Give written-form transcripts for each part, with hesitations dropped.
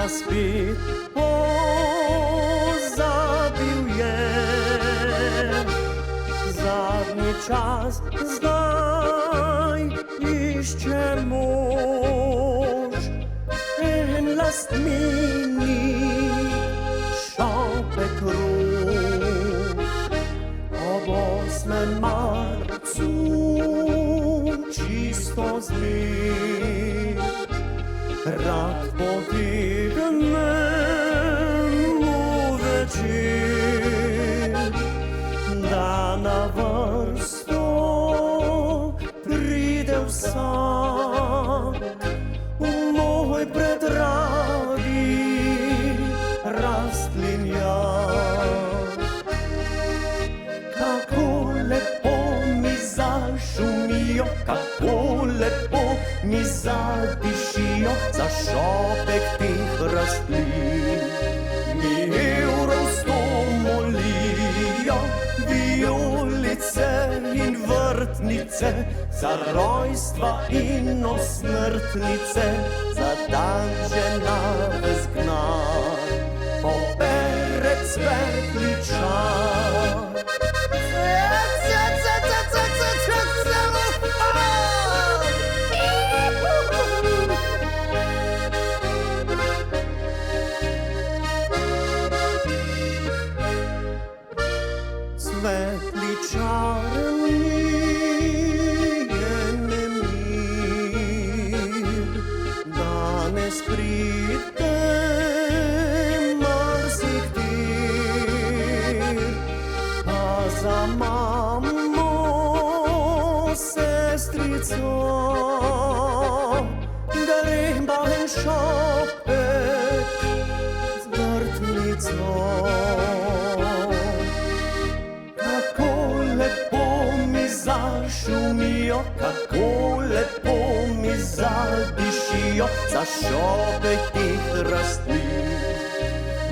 pa spet pozabil je. Zadnji čas zdaj išče mož en lastmini šopek rok. Ob 8. marcu čisto zmer rad potegne mu večer, da na vrsto pride vsak v moj predragi rastlinjak. Kako lepo mi zašumijo, kako lepo mi zadišijo za šopek teh rastlin. Mi evrovsto molijo vijolice in vrtnice, za rojstva in osmrtnice, za dan žena vzgnan, pobere cvetličar. Cvetličar mi je nemir, danes pride marsikdir, pa za mamo, sestrico, grem pa en šopek z vrtnico. Zašumijo, kako lepo mi zadišijo za šopek teh rastlin.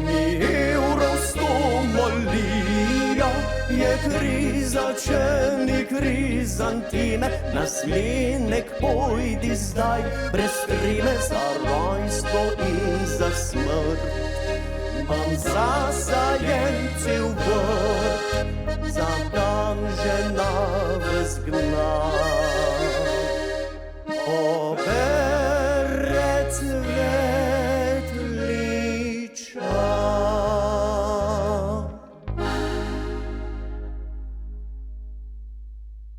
Mi evrovsto molijo, je krizačelni krizantime, na smenek pojdi zdaj, brez trime, za rojstvo in za smrt. Mam zasajen cel vrt, za dan žena vzgnan.